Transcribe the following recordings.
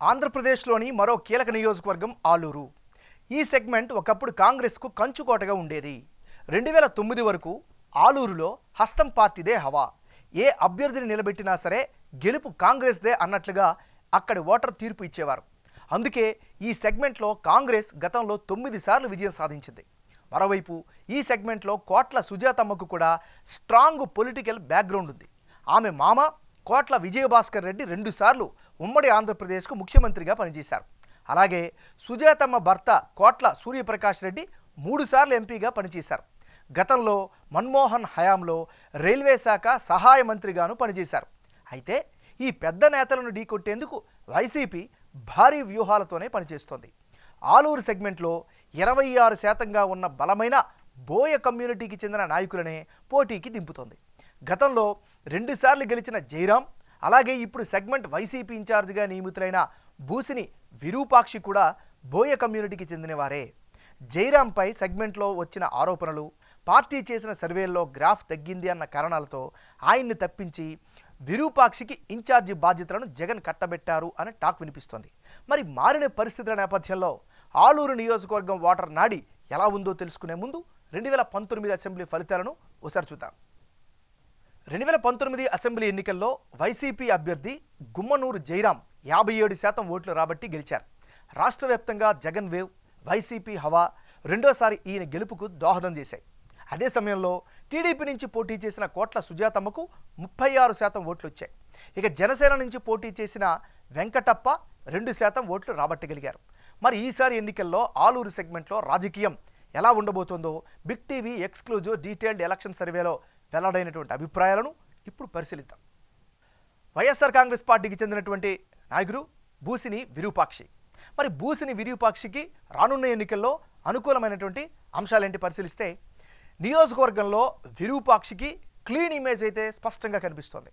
ఆంధ్రప్రదేశ్లోని మరో కీలక నియోజకవర్గం ఆలూరు. ఈ సెగ్మెంట్ ఒకప్పుడు కాంగ్రెస్కు కంచుకోటగా ఉండేది. 2009 వరకు ఆలూరులో హస్తం పార్టీదే హవా. ఏ అభ్యర్థిని నిలబెట్టినా సరే గెలుపు కాంగ్రెస్దే అన్నట్లుగా అక్కడి ఓటర్ తీర్పు ఇచ్చేవారు. అందుకే ఈ సెగ్మెంట్లో కాంగ్రెస్ గతంలో 9 సార్లు విజయం సాధించింది. మరోవైపు ఈ సెగ్మెంట్లో కోట్ల సుజాతమ్మకు కూడా స్ట్రాంగ్ పొలిటికల్ బ్యాక్గ్రౌండ్ ఉంది. ఆమె మామ కోట్ల విజయభాస్కర్ రెడ్డి 2 సార్లు ఉమ్మడి ఆంధ్రప్రదేశ్కు ముఖ్యమంత్రిగా పనిచేశారు. అలాగే సుజాతమ్మ భర్త కోట్ల సూర్యప్రకాష్ రెడ్డి 3 సార్లు ఎంపీగా పనిచేశారు. గతంలో మన్మోహన్ హయాంలో రైల్వే శాఖ సహాయ మంత్రిగాను పనిచేశారు. అయితే ఈ పెద్ద నేతలను ఢీకొట్టేందుకు వైసీపీ భారీ వ్యూహాలతోనే పనిచేస్తోంది. ఆలూరు సెగ్మెంట్లో 26% ఉన్న బలమైన బోయ కమ్యూనిటీకి చెందిన నాయకులనే పోటీకి దింపుతోంది. గతంలో 2 సార్లు గెలిచిన జైరాం, అలాగే ఇప్పుడు సెగ్మెంట్ వైసీపీ ఇన్ఛార్జిగా నియమితులైన బూసిని విరూపాక్షి కూడా బోయ కమ్యూనిటీకి చెందినవారే. జైరాంపై సెగ్మెంట్లో వచ్చిన ఆరోపణలు, పార్టీ చేసిన సర్వేల్లో గ్రాఫ్ తగ్గింది అన్న కారణాలతో ఆయన్ని తప్పించి విరూపాక్షికి ఇన్ఛార్జి బాధ్యతలను జగన్ కట్టబెట్టారు అని టాక్ వినిపిస్తోంది. మరి మారిన పరిస్థితుల నేపథ్యంలో ఆలూరు నియోజకవర్గం ఓటర్ నాడి ఎలా ఉందో తెలుసుకునే ముందు 2019 అసెంబ్లీ ఫలితాలను ఒకసారి చూద్దాం. 2019 అసెంబ్లీ ఎన్నికల్లో వైసీపీ అభ్యర్థి గుమ్మనూరు జైరాం 57% ఓట్లు రాబట్టి గెలిచారు. రాష్ట్ర వ్యాప్తంగా జగన్ వేవ్, వైసీపీ హవా రెండోసారి ఈయన గెలుపుకు దోహదం చేశాయి. అదే సమయంలో టీడీపీ నుంచి పోటీ చేసిన కోట్ల సుజాతమ్మకు 36% ఓట్లు వచ్చాయి. ఇక జనసేన నుంచి పోటీ చేసిన వెంకటప్ప 2% ఓట్లు రాబట్టగలిగారు. మరి ఈసారి ఎన్నికల్లో ఆలూరు సెగ్మెంట్లో రాజకీయం ఎలా ఉండబోతోందో big TV exclusive detailed election సర్వేలో వెల్లడైనటువంటి అభిప్రాయాలను ఇప్పుడు పరిశీలిద్దాం. వైఎస్ఆర్ కాంగ్రెస్ పార్టీకి చెందినటువంటి నాయకుడు బూసిని విరూపాక్షి. మరి బూసిని విరూపాక్షికి రానున్న ఎన్నికల్లో అనుకూలమైనటువంటి అంశాలేంటి పరిశీలిస్తే, నియోజకవర్గంలో విరూపాక్షికి క్లీన్ ఇమేజ్ అయితే స్పష్టంగా కనిపిస్తోంది.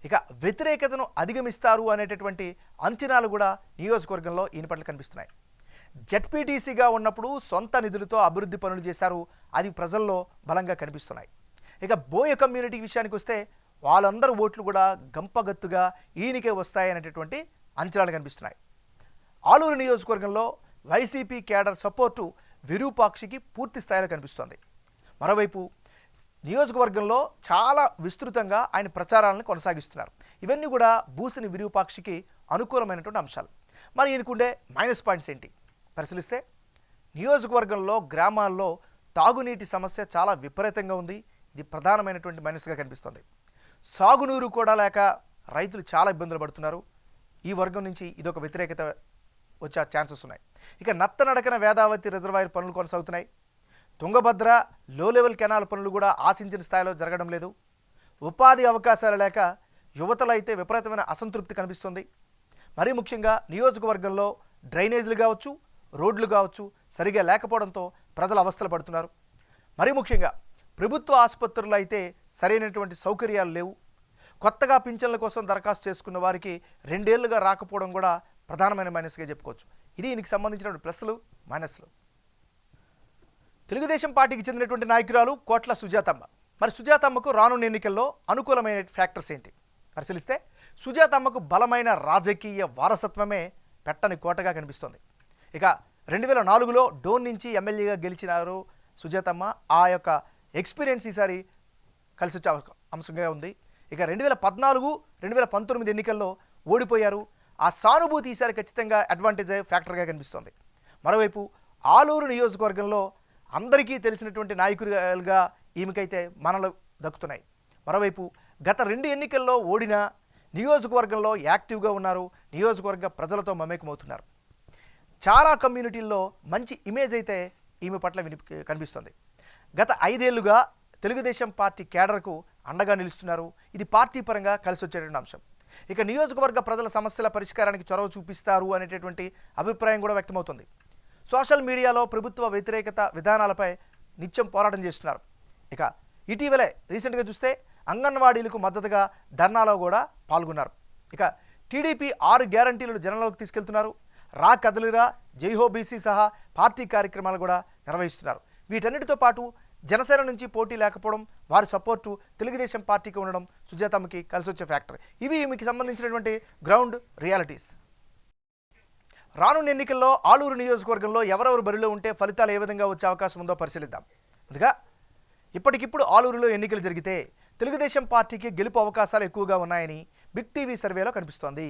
ఇక వ్యతిరేకతను అధిగమిస్తారు అనేటటువంటి అంచనాలు కూడా నియోజకవర్గంలో ఈయన పట్ల కనిపిస్తున్నాయి. జెడ్పీటీసీగా ఉన్నప్పుడు సొంత నిధులతో అభివృద్ధి పనులు చేశారు, అది ప్రజల్లో బలంగా కనిపిస్తున్నాయి. ఇక బోయ కమ్యూనిటీ విషయానికి వస్తే వాళ్ళందరూ ఓట్లు కూడా గంపగత్తుగా ఈయనకే వస్తాయనేటటువంటి అంచనాలు కనిపిస్తున్నాయి. ఆలూరు నియోజకవర్గంలో వైసీపీ కేడర్ సపోర్టు విరూపాక్షికి పూర్తి స్థాయిలో కనిపిస్తోంది. మరోవైపు నియోజకవర్గంలో చాలా విస్తృతంగా ఆయన ప్రచారాలను కొనసాగిస్తున్నారు. ఇవన్నీ కూడా బూసిని విరూపాక్షికి అనుకూలమైనటువంటి అంశాలు. మరి ఈయనకుండే మైనస్ పాయింట్స్ ఏంటి పరిశీలిస్తే, నియోజకవర్గంలో గ్రామాల్లో తాగునీటి సమస్య చాలా విపరీతంగా ఉంది. ఇది ప్రధానమైనటువంటి మైనస్గా కనిపిస్తుంది. సాగునీరు కూడా లేక రైతులు చాలా ఇబ్బందులు పడుతున్నారు. ఈ వర్గం నుంచి ఇదొక వ్యతిరేకత వచ్చే ఛాన్సెస్ ఉన్నాయి. ఇక నత్తనడకన వేదావతి రిజర్వాయర్ పనులు కొనసాగుతున్నాయి. తుంగభద్ర లో లెవెల్ కెనాల్ పనులు కూడా ఆశించిన స్థాయిలో జరగడం లేదు. ఉపాధి అవకాశాలు లేక యువతలో అయితే విపరీతమైన అసంతృప్తి కనిపిస్తుంది. మరీ ముఖ్యంగా నియోజకవర్గంలో డ్రైనేజీలు కావచ్చు, రోడ్లు కావచ్చు సరిగా లేకపోవడంతో ప్రజలు అవస్థలు పడుతున్నారు. మరీ ముఖ్యంగా ప్రభుత్వ ఆసుపత్రుల్లో అయితే సరైనటువంటి సౌకర్యాలు లేవు. కొత్తగా పింఛన్ల కోసం దరఖాస్తు చేసుకున్న వారికి 2 ఏళ్లుగా రాకపోవడం కూడా ప్రధానమైన మైనస్గా చెప్పుకోవచ్చు. ఇది దీనికి సంబంధించినటువంటి ప్లస్లు మైనస్లు. తెలుగుదేశం పార్టీకి చెందినటువంటి నాయకురాలు కోట్ల సుజాతమ్మ. మరి సుజాతమ్మకు రానున్న ఎన్నికల్లో అనుకూలమైన ఫ్యాక్టర్స్ ఏంటి పరిశీలిస్తే, సుజాతమ్మకు బలమైన రాజకీయ వారసత్వమే పెట్టని కోటగా కనిపిస్తోంది. ఇక 2004లో డోన్ నుంచి ఎమ్మెల్యేగా గెలిచినారు సుజాతమ్మ. ఆ యొక్క ఎక్స్పీరియన్స్ ఈసారి కలిసి వచ్చే అంశంగా ఉంది. ఇక 2014, 2019 ఎన్నికల్లో ఓడిపోయారు. ఆ సానుభూతి ఈసారి ఖచ్చితంగా అడ్వాంటేజ్ ఫ్యాక్టర్గా కనిపిస్తోంది. మరోవైపు ఆలూరు నియోజకవర్గంలో అందరికీ తెలిసినటువంటి నాయకులుగా ఈమెకైతే మనలు దక్కుతున్నాయి. మరోవైపు గత 2 ఎన్నికల్లో ఓడిన నియోజకవర్గంలో యాక్టివ్గా ఉన్నారు. నియోజకవర్గ ప్రజలతో మమేకమవుతున్నారు. చాలా కమ్యూనిటీల్లో మంచి ఇమేజ్ అయితే ఈమె పట్ల కనిపిస్తుంది. గత 5 ఏళ్లుగా తెలుగుదేశం పార్టీ కేడర్కు అండగా నిలుస్తున్నారు. ఇది పార్టీ పరంగా కలిసి వచ్చేటువంటి అంశం. ఇక నియోజకవర్గ ప్రజల సమస్యల పరిష్కారానికి చొరవ చూపిస్తారు అనేటటువంటి అభిప్రాయం కూడా వ్యక్తమవుతుంది. సోషల్ మీడియాలో ప్రభుత్వ వ్యతిరేకత విధానాలపై నిత్యం పోరాటం చేస్తున్నారు. ఇక ఇటీవలే రీసెంట్గా చూస్తే అంగన్వాడీలకు మద్దతుగా ధర్నాలో కూడా పాల్గొన్నారు. ఇక టీడీపీ 6 గ్యారంటీలను జనంలోకి తీసుకెళ్తున్నారు. రా కదలిరా, జైహో బీసీ సహా పార్టీ కార్యక్రమాలు కూడా నిర్వహిస్తున్నారు. వీటన్నిటితో పాటు జనసేన నుంచి పోటీ లేకపోవడం, వారి సపోర్టు తెలుగుదేశం పార్టీకి ఉండడం సుజాతమ్మకి కలిసి వచ్చే ఫ్యాక్టర్. ఇవి మీకు సంబంధించినటువంటి గ్రౌండ్ రియాలిటీస్. రానున్న ఎన్నికల్లో ఆలూరు నియోజకవర్గంలో ఎవరెవరు బరిలో ఉంటే ఫలితాలు ఏ విధంగా వచ్చే అవకాశం ఉందో పరిశీలిద్దాం. ముందుగా ఇప్పటికిప్పుడు ఆలూరులో ఎన్నికలు జరిగితే తెలుగుదేశం పార్టీకి గెలుపు అవకాశాలు ఎక్కువగా ఉన్నాయని బిగ్ టీవీ సర్వేలో కనిపిస్తోంది.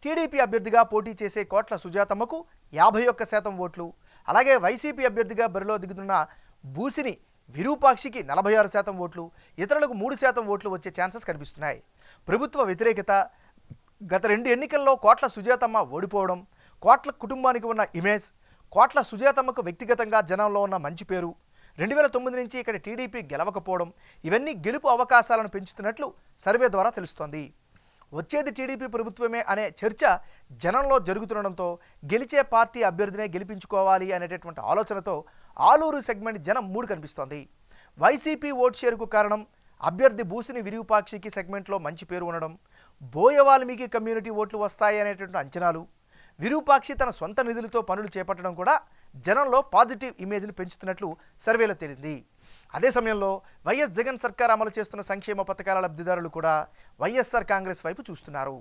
టీడీపీ అభ్యర్థిగా పోటీ చేసే కోట్ల సుజాతమ్మకు 51% ఓట్లు, అలాగే వైసీపీ అభ్యర్థిగా బరిలో దిగుతున్న బూసిని విరూపాక్షికి 46% ఓట్లు, ఇతరులకు 3% ఓట్లు వచ్చే ఛాన్సెస్ కనిపిస్తున్నాయి. ప్రభుత్వ వ్యతిరేకత, గత 2 ఎన్నికల్లో కోట్ల సుజాతమ్మ ఓడిపోవడం, కోట్ల కుటుంబానికి ఉన్న ఇమేజ్, కోట్ల సుజాతమ్మకు వ్యక్తిగతంగా జనంలో ఉన్న మంచి పేరు, 2009 నుంచి ఇక్కడ టీడీపీ గెలవకపోవడం, ఇవన్నీ గెలుపు అవకాశాలను పెంచుతున్నట్లు సర్వే ద్వారా తెలుస్తోంది. వచ్చేది టీడీపీ ప్రభుత్వమే అనే చర్చ జనంలో జరుగుతుండడంతో గెలిచే పార్టీ అభ్యర్థినే గెలిపించుకోవాలి అనేటటువంటి ఆలోచనతో ఆలూరు సెగ్మెంట్ జనం మూడు కనిపిస్తోంది. వైసీపీ ఓట్ షేరుకు కారణం అభ్యర్థి బూసిని విరూపాక్షికి సెగ్మెంట్లో మంచి పేరు ఉండడం, బోయవాల్మీకి కమ్యూనిటీ ఓట్లు వస్తాయి అనేటటువంటి అంచనాలు, విరూపాక్షి తన సొంత నిధులతో పనులు చేపట్టడం కూడా జనంలో పాజిటివ్ ఇమేజ్ని పెంచుతున్నట్లు సర్వేలో తేలింది. అదే సమయంలో వైఎస్ జగన్ సర్కార్ అమలు చేస్తున్న సంక్షేమ పథకాల లబ్ధిదారులు కూడా వైఎస్ఆర్ కాంగ్రెస్ వైపు చూస్తున్నారు.